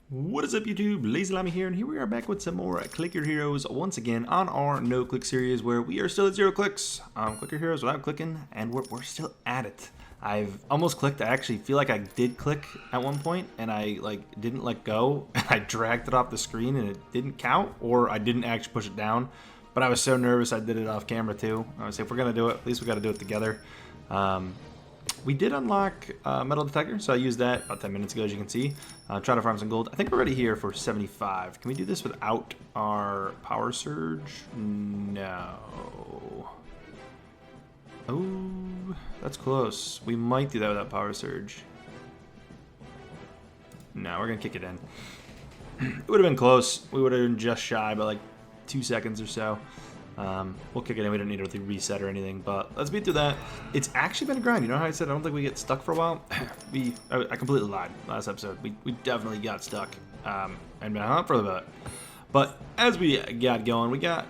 What is up, YouTube? LazeeLlama here, and here we are back with some more Click Your Heroes once again on our no click series where we are still at 0 clicks. Click Your Heroes without clicking, and we're still at it. I've almost clicked. I actually feel like I did click at one point, and I didn't let go, and I dragged it off the screen, and it didn't count, or I didn't actually push it down. But I was so nervous I did it off camera too. I was like, if we're gonna do it, at least we got to do it together. We did unlock metal detector, so I used that about 10 minutes ago, as you can see. Trying to farm some gold. I think we're ready here for 75. Can we do this without our power surge? No. Oh, that's close. We might do that without power surge. No, we're gonna kick it in. It would have been close. We would have been just shy by like 2 seconds or so. We'll kick it in. We don't need to really reset or anything, but let's beat through that. It's actually been a grind. You know how I said I don't think we get stuck for a while? I completely lied last episode. We definitely got stuck and been out for a bit. But as we got going, we got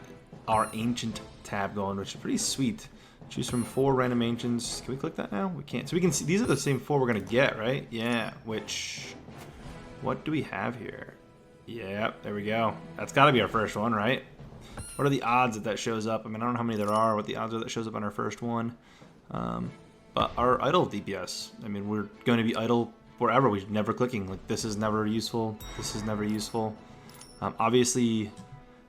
our ancient tab going, which is pretty sweet. Choose from 4 random ancients. Can we click that now? We can't. So we can see these are the same 4 we're gonna get, right? Yeah. Which, what do we have here? Yeah, there we go. That's got to be our first one, right? What are the odds that that shows up? I mean, I don't know how many there are, what the odds are that shows up on our first one. But our idle DPS, I mean, we're going to be idle forever. We're never clicking. Like, this is never useful. This is never useful. Obviously,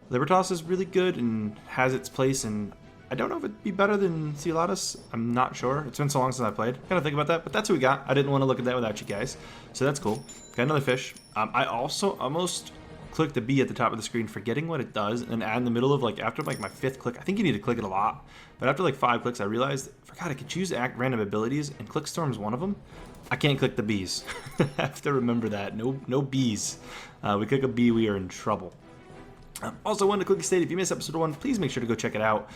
Libertas is really good and has its place, and I don't know if it'd be better than Cieladas. I'm not sure. It's been so long since I played. Kind of think about that, but that's what we got. I didn't want to look at that without you guys, so that's cool. Got another fish. I also almost click the B at the top of the screen, forgetting what it does, and in the middle of after my 5th click, I think you need to click it a lot, but after 5 clicks I realized I forgot I could choose random abilities, and click storm's one of them. I can't click the B's. I have to remember that. No B's. We click a B, we are in trouble. Also, wanted to quickly state, if you missed episode 1, please make sure to go check it out.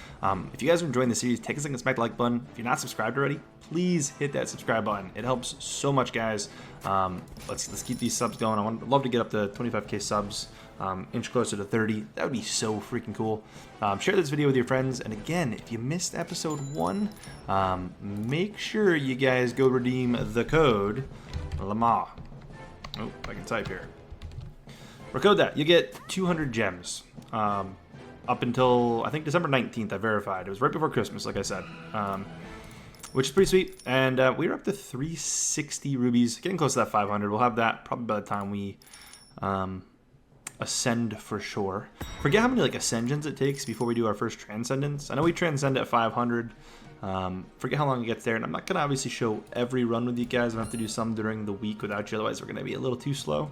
If you guys are enjoying the series, take a second to smack the like button. If you're not subscribed already, please hit that subscribe button. It helps so much, guys. Let's keep these subs going. I'd love to get up to 25k subs, inch closer to 30. That would be so freaking cool. Share this video with your friends. And again, if you missed episode 1, make sure you guys go redeem the code LazeeLlama. Oh, I can type here. Recode that. You get 200 gems up until, I think, December 19th. I verified. It was right before Christmas, like I said, which is pretty sweet. And we're up to 360 rubies, getting close to that 500. We'll have that probably by the time we ascend for sure. Forget how many ascensions it takes before we do our first transcendence. I know we transcend at 500. Forget how long it gets there. And I'm not going to obviously show every run with you guys. I'm going to have to do some during the week without you. Otherwise, we're going to be a little too slow.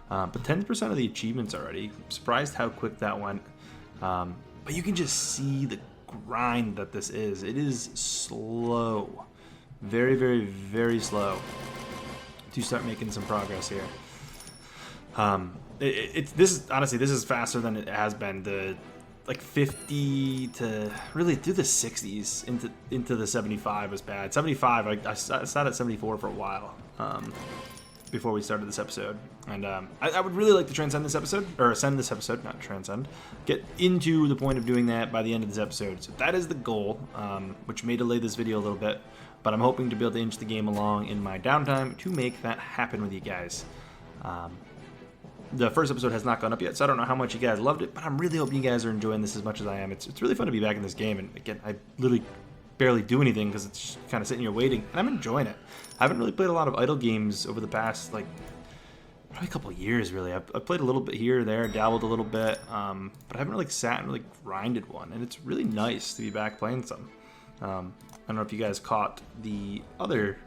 But 10% of the achievements already. I'm surprised how quick that went. But you can just see the grind that this is. It is slow. Very, very, very slow to start making some progress here. Honestly, this is faster than it has been. The 50 to really through the 60s into the 75 was bad. 75, I sat at 74 for a while. Before we started this episode, and I would really like to transcend this episode, or ascend this episode, not transcend, get into the point of doing that by the end of this episode. So that is the goal, which may delay this video a little bit, but I'm hoping to be able to inch the game along in my downtime to make that happen with you guys. The first episode has not gone up yet, so I don't know how much you guys loved it, but I'm really hoping you guys are enjoying this as much as I am. It's really fun to be back in this game, and again, I literally barely do anything because it's just kind of sitting here waiting, and I'm enjoying it. I haven't really played a lot of idle games over the past probably a couple of years. Really, I've played a little bit here or there, dabbled a little bit, but I haven't really sat and really grinded one, and it's really nice to be back playing some. I don't know if you guys caught the other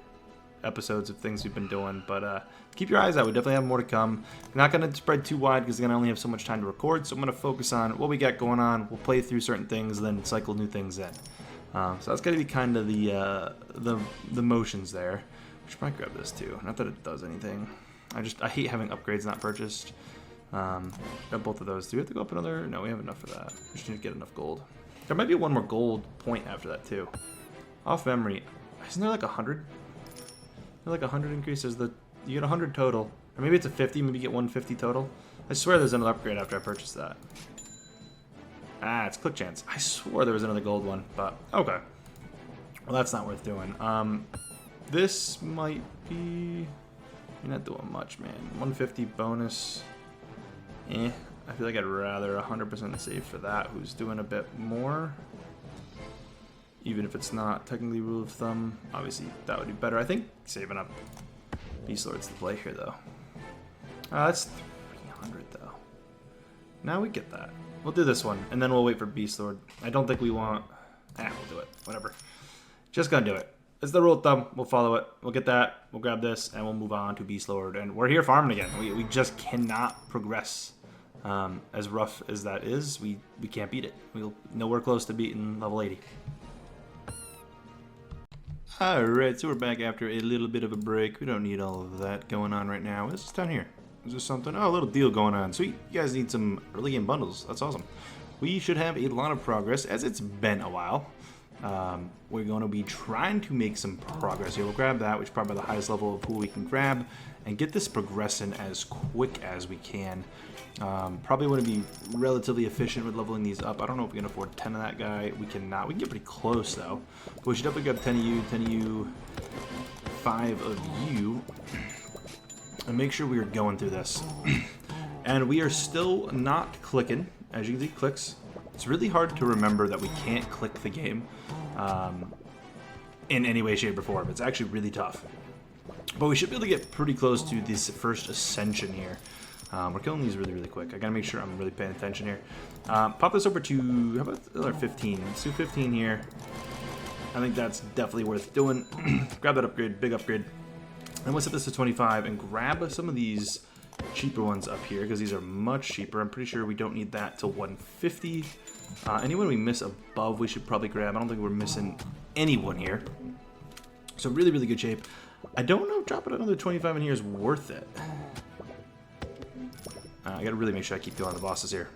episodes of things we've been doing, but keep your eyes out. We definitely have more to come. I'm not going to spread too wide because I only have so much time to record, so I'm going to focus on what we got going on. We'll play through certain things, then cycle new things in. So that's going to be kind of the motions there. I should probably grab this too. Not that it does anything. I hate having upgrades not purchased. Got both of those. Do we have to go up another? No, we have enough for that. We just need to get enough gold. There might be one more gold point after that too. Off memory, isn't there 100? There 100 increases. You get 100 total, or maybe it's a 50. Maybe you get 150 total. I swear there's another upgrade after I purchase that. Ah, it's click chance. I swore there was another gold one, but okay. Well, that's not worth doing. This might be You're not doing much, man. 150 bonus. Eh. I feel like I'd rather 100% save for that, who's doing a bit more. Even if it's not technically rule of thumb. Obviously, that would be better. I think saving up Beast Lord's the play here, though. That's 300, though. Now we get that. We'll do this one, and then we'll wait for Beast Lord. I don't think we want... we'll do it. Whatever. Just gonna do it. It's the rule of thumb. We'll follow it. We'll get that. We'll grab this, and we'll move on to Beast Lord. And we're here farming again. We just cannot progress. As rough as that is, we can't beat it. We'll nowhere close to beating level 80. Alright, so we're back after a little bit of a break. We don't need all of that going on right now. What's down here? Is there something? Oh, a little deal going on. Sweet. You guys need some early game bundles. That's awesome. We should have a lot of progress, as it's been a while. We're going to be trying to make some progress here. We'll grab that, which is probably the highest level of who we can grab, and get this progressing as quick as we can. Probably want to be relatively efficient with leveling these up. I don't know if we can afford 10 of that guy. We cannot. We can get pretty close, though. But we should definitely grab 10 of you, 10 of you, 5 of you, and make sure we are going through this. And we are still not clicking. As you can see, clicks. It's really hard to remember that we can't click the game in any way, shape, or form. It's actually really tough. But we should be able to get pretty close to this first Ascension here. We're killing these really, really quick. I gotta make sure I'm really paying attention here. Pop this over to, how about another 15? Let's do 15 here. I think that's definitely worth doing. Grab that upgrade, big upgrade. And we'll set this to 25 and grab some of these cheaper ones up here, because these are much cheaper. I'm pretty sure we don't need that to 150. Anyone we miss above, we should probably grab. I don't think we're missing anyone here. So really, really good shape. I don't know if dropping another 25 in here is worth it. I gotta really make sure I keep going on the bosses here.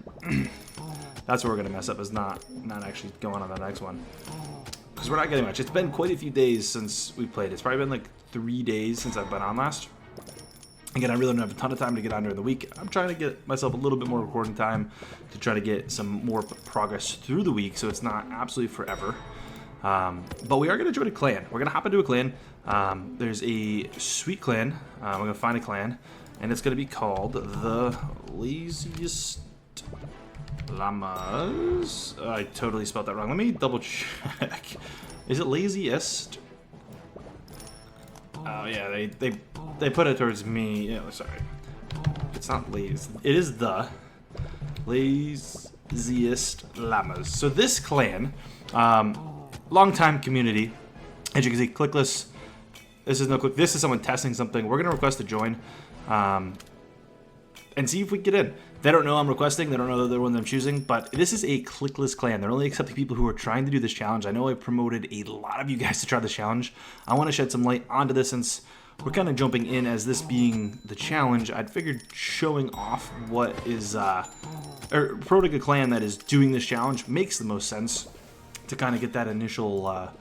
That's where we're gonna mess up, is not actually going on the next one. Because we're not getting much. It's been quite a few days since we played. It's probably been like 3 days since I've been on last. Again, I really don't have a ton of time to get on during the week. I'm trying to get myself a little bit more recording time to try to get some more progress through the week, so it's not absolutely forever. But we are going to join a clan. We're going to hop into a clan. There's a sweet clan. We're going to find a clan, and it's going to be called the LazeeLlamas. I totally spelled that wrong. Let me double check. Is it laziest? Oh yeah, they put it towards me. Yeah, sorry. It's not lazy. It is the laziest llamas. So this clan, long-time community. As you can see, clickless. This is no click. This is someone testing something. We're gonna request to join, and see if we get in. They don't know I'm requesting. They don't know that they're the one I'm choosing. But this is a clickless clan. They're only accepting people who are trying to do this challenge. I know I promoted a lot of you guys to try this challenge. I want to shed some light onto this since we're kind of jumping in as this being the challenge. I'd figured showing off what is, or promoting a clan that is doing this challenge makes the most sense to kind of get that initial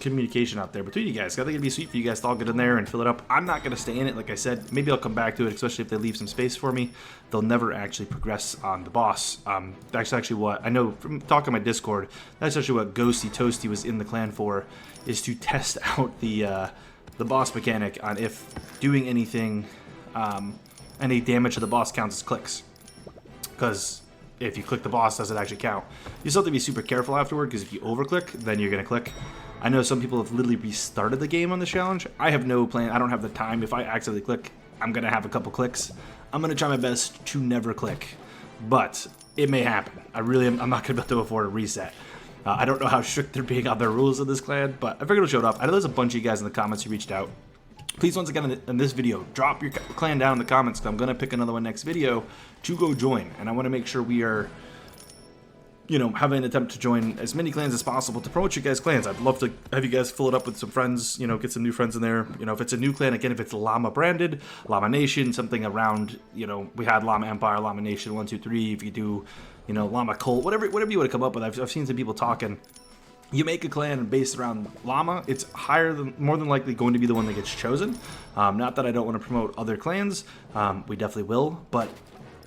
communication out there between you guys. I think it'd be sweet for you guys to all get in there and fill it up. I'm not going to stay in it, like I said. Maybe I'll come back to it, especially if they leave some space for me. They'll never actually progress on the boss. That's actually what I know from talking to my Discord. That's actually what Ghosty Toasty was in the clan for, is to test out the boss mechanic on if doing anything, any damage to the boss counts as clicks. Because if you click the boss, does it actually count? You still have to be super careful afterward, because if you overclick, then you're going to click. I know some people have literally restarted the game on this challenge. I have no plan. I don't have the time. If I accidentally click, I'm going to have a couple clicks. I'm going to try my best to never click. But it may happen. I'm not going to be able to afford a reset. I don't know how strict they're being on their rules in this clan, but I figured it'll show it up. I know there's a bunch of you guys in the comments who reached out. Please, once again, in this video, drop your clan down in the comments, because I'm going to pick another one next video to go join. And I want to make sure we are, you know, having an attempt to join as many clans as possible to promote you guys' clans. I'd love to have you guys fill it up with some friends, you know, get some new friends in there. You know, if it's a new clan, again, if it's Llama branded, Llama Nation, something around, you know, we had Llama Empire, Llama Nation, 1, 2, 3. If you do, you know, Llama Cult, whatever you want to come up with. I've seen some people talking. You make a clan based around Llama, it's more than likely going to be the one that gets chosen. Not that I don't want to promote other clans, we definitely will, but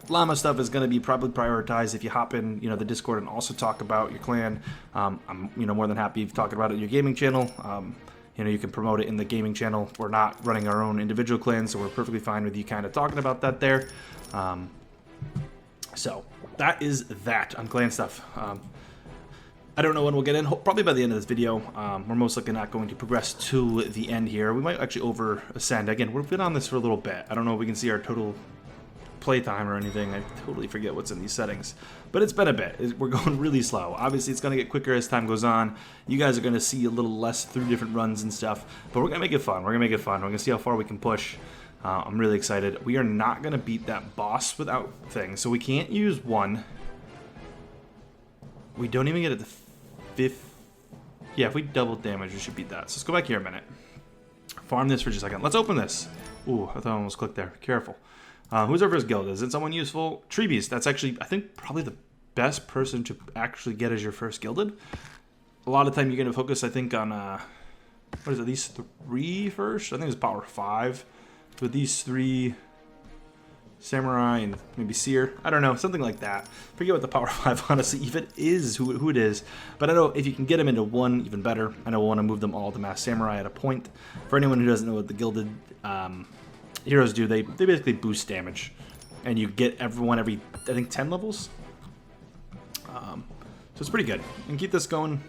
Llama stuff is going to be probably prioritized if you hop in, you know, the Discord and also talk about your clan. I'm, you know, more than happy talking about it in your gaming channel. you know, you can promote it in the gaming channel. We're not running our own individual clans, so we're perfectly fine with you kind of talking about that there. So that is that on clan stuff. I don't know when we'll get in. Probably by the end of this video. We're most likely not going to progress to the end here. We might actually over ascend. Again, we've been on this for a little bit. I don't know if we can see our total playtime or anything. I totally forget what's in these settings. But it's been a bit. We're going really slow. Obviously, it's going to get quicker as time goes on. You guys are going to see a little less through different runs and stuff. But we're going to make it fun. We're going to make it fun. We're going to see how far we can push. I'm really excited. We are not going to beat that boss without things. So we can't use one. We don't even get it to 5th. Yeah, if we double damage, we should beat that. So let's go back here a minute. Farm this for just a second. Let's open this. Ooh, I thought I almost clicked there. Careful. Who's our first guild? Is it someone useful? Treebeast. That's actually, I think, probably the best person to actually get as your first gilded. A lot of time you're going to focus, I think, on, what is it, these 3 first? I think it's power 5. With these 3, Samurai and maybe Seer. I don't know, something like that. Forget what the power 5, honestly, if it is who it is. But I know if you can get them into 1, even better. I know we'll want to move them all to Mass Samurai at a point. For anyone who doesn't know what the gilded heroes do, they basically boost damage. And you get everyone every, I think, 10 levels. So it's pretty good. We can keep this going.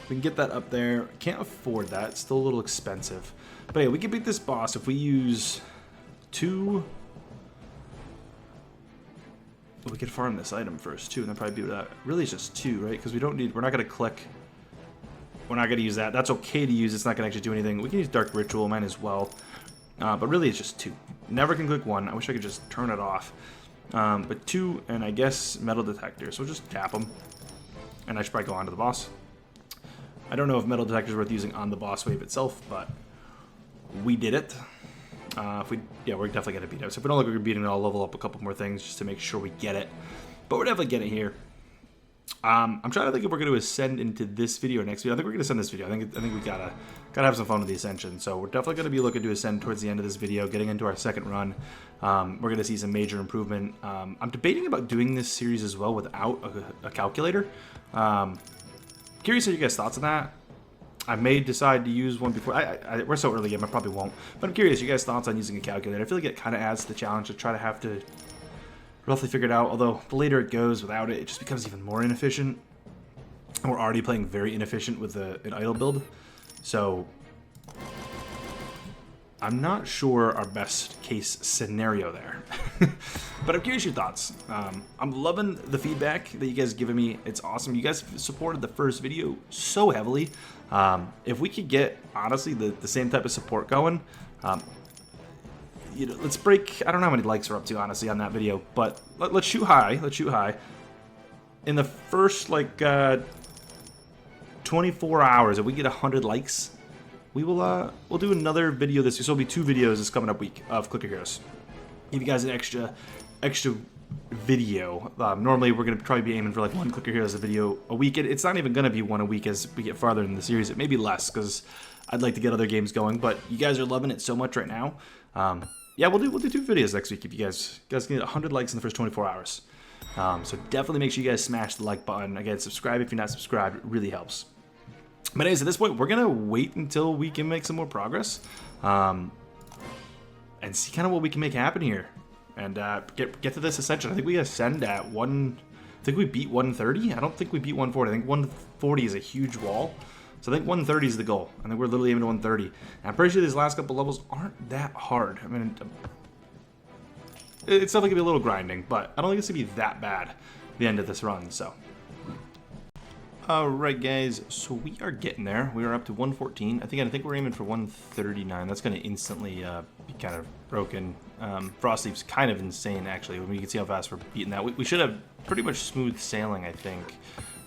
We can get that up there. Can't afford that. It's still a little expensive. But yeah, we can beat this boss if we use 2... We could farm this item first too, and then probably beat that. Really, it's just 2, right? Because we don't need. We're not gonna click. We're not gonna use that. That's okay to use. It's not gonna actually do anything. We can use Dark Ritual, might as well. But really, it's just 2. Never can click 1. I wish I could just turn it off. But 2, and I guess Metal Detector. So we'll just tap them, and I should probably go on to the boss. I don't know if Metal Detector is worth using on the boss wave itself, but we did it. Yeah, we're definitely going to beat it. So if we don't look like we're beating it, I'll level up a couple more things just to make sure we get it. But we're definitely getting it here. I'm trying to think if we're going to ascend into this video or next video. I think we're going to ascend this video. I think we gotta have some fun with the Ascension. So we're definitely going to be looking to ascend towards the end of this video, getting into our second run. We're going to see some major improvement. I'm debating about doing this series as well without a calculator. Curious what you guys' thoughts on that. I may decide to use one before. We're so early game, I probably won't. But I'm curious, you guys' thoughts on using a calculator. I feel like it kind of adds to the challenge to try to have to roughly figure it out. Although the later it goes without it, it just becomes even more inefficient. And we're already playing very inefficient with an idle build. So I'm not sure our best case scenario there. But I'm curious your thoughts. I'm loving the feedback that you guys have given me. It's awesome. You guys supported the first video so heavily. If we could get, honestly, the same type of support going, you know, let's break, I don't know how many likes we're up to, honestly, on that video, but let's shoot high. Let's shoot high. In the first, like, 24 hours, if we get 100 likes, we will, we'll do another video this week. So it'll be 2 videos this coming up week of Clicker Heroes. Give you guys an extra video. Normally we're going to probably be aiming for like 1 Clicker Heroes a video a week. It's not even going to be 1 a week as we get farther in the series. It may be less because I'd like to get other games going, but you guys are loving it so much right now. Yeah, we'll do 2 videos next week if you guys can get 100 likes in the first 24 hours. So definitely make sure you guys smash the like button. Again, subscribe if you're not subscribed. It really helps. But anyways, at this point, we're going to wait until we can make some more progress. And see kind of what we can make happen here. And get to this Ascension. I think we ascend at 1... I think we beat 130. I don't think we beat 140. I think 140 is a huge wall. So I think 130 is the goal. I think we're literally aiming to 130. And I'm pretty sure these last couple levels aren't that hard. I mean, it's definitely going to be a little grinding, but I don't think it's going to be that bad at the end of this run, so... Alright guys, so we are getting there. We are up to 114. I think we're aiming for 139. That's going to instantly be kind of broken. Frostleaf's kind of insane, actually. We can see how fast we're beating that. We should have pretty much smooth sailing, I think,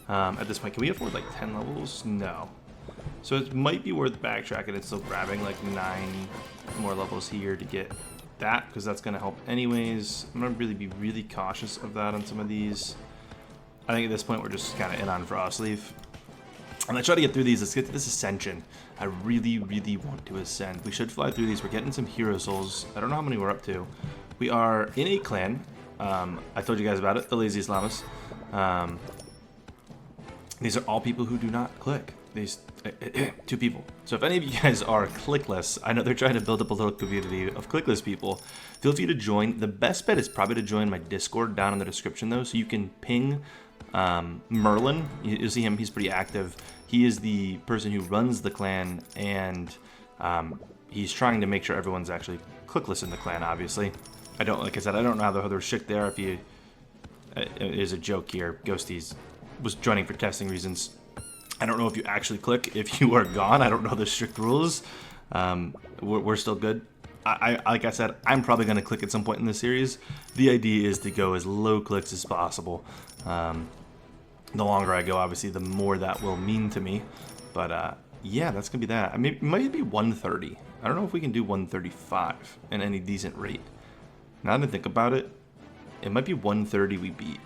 at this point. Can we afford like 10 levels? No. So it might be worth backtracking and still grabbing like 9 more levels here to get that, because that's going to help anyways. I'm going to really be really cautious of that on some of these. I think at this point we're just kind of in on Frostleaf. I'm going to try to get through these. Let's get to this Ascension. I really, really want to ascend. We should fly through these. We're getting some hero souls. I don't know how many we're up to. We are in a clan. I told you guys about it, the LazeeLlamas. These are all people who do not click. 2 people. So if any of you guys are clickless, I know they're trying to build up a little community of clickless people. Feel free to join. The best bet is probably to join my Discord down in the description though, so you can ping Merlin. You'll see him, he's pretty active. He is the person who runs the clan, and he's trying to make sure everyone's actually clickless in the clan, obviously. Like I said, I don't know how they're strict there. If you, it is a joke here. Ghosties was joining for testing reasons. I don't know if you actually click if you are gone. I don't know the strict rules. We're still good. Like I said, I'm probably going to click at some point in this series. The idea is to go as low clicks as possible. The longer I go, obviously, the more that will mean to me. But yeah, that's going to be that. I mean, it might be 130. I don't know if we can do 135 in any decent rate. Now that I think about it, it might be 130 we beat.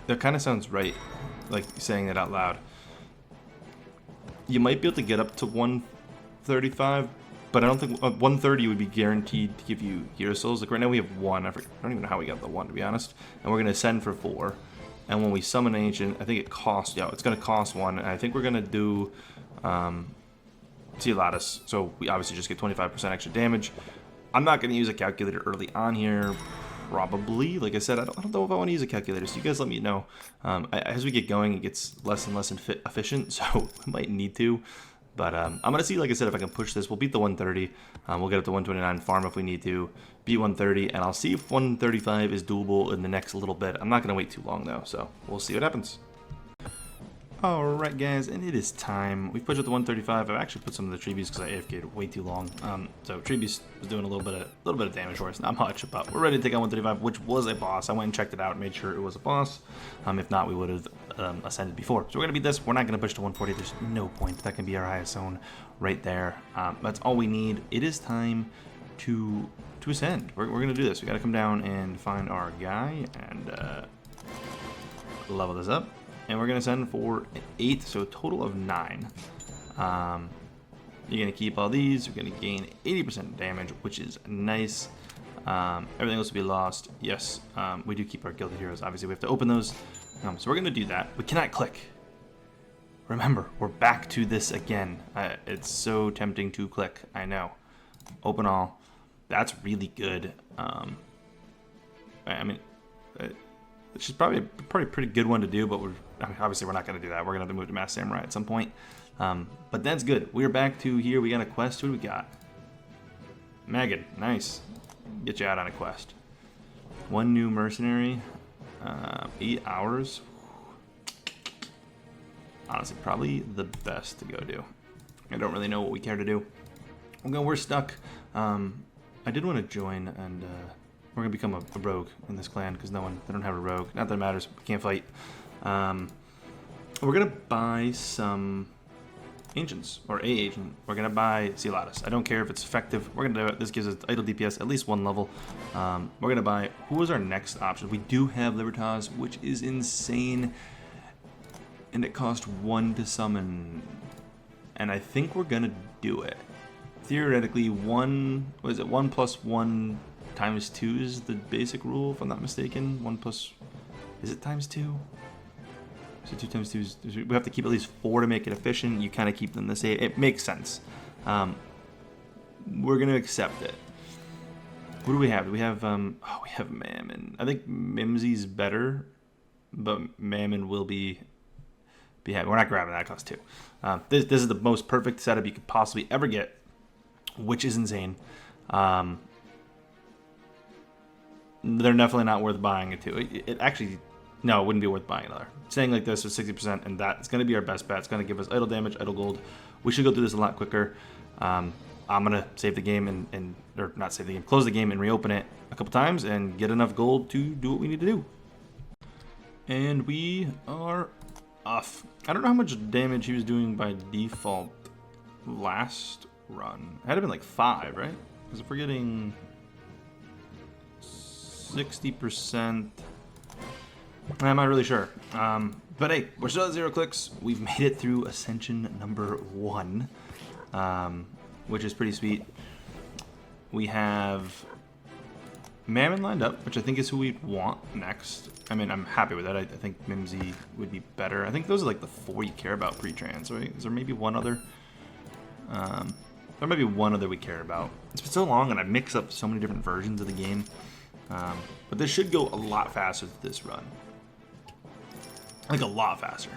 That kind of sounds right, like saying it out loud. You might be able to get up to 135, but I don't think 130 would be guaranteed to give you hero souls. Like right now we have 1. I don't even know how we got the 1, to be honest. And we're going to ascend for 4. And when we summon an ancient, I think it costs, yeah, it's going to cost 1. And I think we're going to do LazeeLlama. So we obviously just get 25% extra damage. I'm not going to use a calculator early on here. Probably. Like I said, I don't know if I want to use a calculator, so you guys let me know. As we get going, it gets less and less efficient, so I might need to. But I'm going to see, like I said, if I can push this. We'll beat the 130. We'll get up to 129 farm if we need to. Beat 130, and I'll see if 135 is doable in the next little bit. I'm not going to wait too long, though, so we'll see what happens. Alright guys, and it is time. We've pushed up to 135. I've actually put some of the treebies because I AFK'd way too long. So treebies was doing a little bit of damage for us, not much, but we're ready to take on 135, which was a boss. I went and checked it out and made sure it was a boss. If not, we would have ascended before. So we're gonna beat this. We're not gonna push to 140. There's no point. That can be our highest zone right there. That's all we need. It is time to ascend. We're gonna do this. We gotta come down and find our guy and level this up. And we're going to send for 8, so a total of 9. You're going to keep all these. You're going to gain 80% damage, which is nice. Everything else will be lost. Yes, we do keep our gilded heroes. Obviously, we have to open those. So we're going to do that. We cannot click. Remember, we're back to this again. It's so tempting to click. I know. Open all. That's really good. I mean... which is probably a pretty good one to do, but obviously we're not going to do that. We're going to have to move to Mass Samurai at some point. But that's good. We're back to here. We got a quest. What do we got? Megan. Nice. Get you out on a quest. 1 new mercenary. 8 hours. Honestly, probably the best to go do. I don't really know what we care to do. We're stuck. I did want to join and... we're going to become a rogue in this clan because they don't have a rogue. Not that it matters. We can't fight. We're going to buy some ancients or a agent. We're going to buy LazeeLlama. I don't care if it's effective. We're going to do it. This gives us idle DPS at least 1 level. We're going to buy... Who was our next option? We do have Libertas, which is insane. And it cost 1 to summon. And I think we're going to do it. Theoretically, 1... What is it? 1 plus 1... times 2 is the basic rule, if I'm not mistaken. 1 plus... Is it times 2? So 2 times 2 is... We have to keep at least 4 to make it efficient. You kind of keep them the same. It makes sense. We're going to accept it. What do we have? We have... oh, we have Mammon. I think Mimsy's better, but Mammon will be happy. We're not grabbing that. It costs 2. This is the most perfect setup you could possibly ever get, which is insane. They're definitely not worth buying it to. It actually, no, it wouldn't be worth buying another. Saying like this with 60%, and that's going to be our best bet. It's going to give us idle damage, idle gold. We should go through this a lot quicker. I'm going to save the game or not save the game, close the game and reopen it a couple times and get enough gold to do what we need to do. And we are off. I don't know how much damage he was doing by default last run. It had to been like 5, right? Because if we're getting 60%, I'm not really sure. But hey, we're still at 0 clicks. We've made it through Ascension number 1, which is pretty sweet. We have Mammon lined up, which I think is who we want next. I mean, I'm happy with that. I think Mimsy would be better. I think those are like the 4 you care about pre-trans, right? Is there maybe one other? There might be one other we care about. It's been so long, and I mix up so many different versions of the game. But this should go a lot faster than this run. Like a lot faster.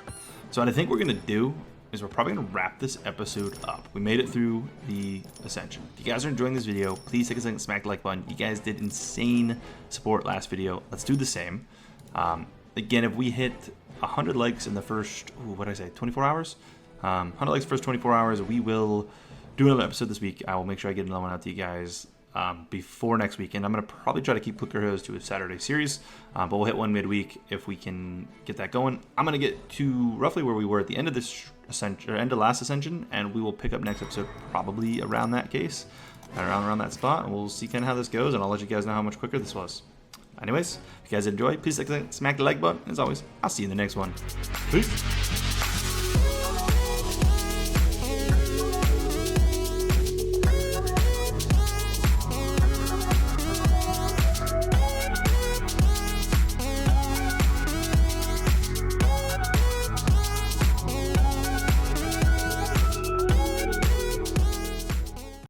So what I think we're gonna do is we're probably gonna wrap this episode up. We made it through the Ascension. If you guys are enjoying this video, please take a second, smack the like button. You guys did insane support last video. Let's do the same. Again, if we hit 100 likes in the first, what did I say, 24 hours? 100 likes first 24 hours, we will do another episode this week. I will make sure I get another one out to you guys before next weekend. I'm going to probably try to keep Clicker Heroes to a Saturday series, but we'll hit one midweek if we can get that going. I'm going to get to roughly where we were at the end of this Ascension, or end of last Ascension, and we will pick up next episode probably around that case, around that spot, and we'll see kind of how this goes, and I'll let you guys know how much quicker this was. Anyways, if you guys enjoy, please smack the like button. As always, I'll see you in the next one. Peace.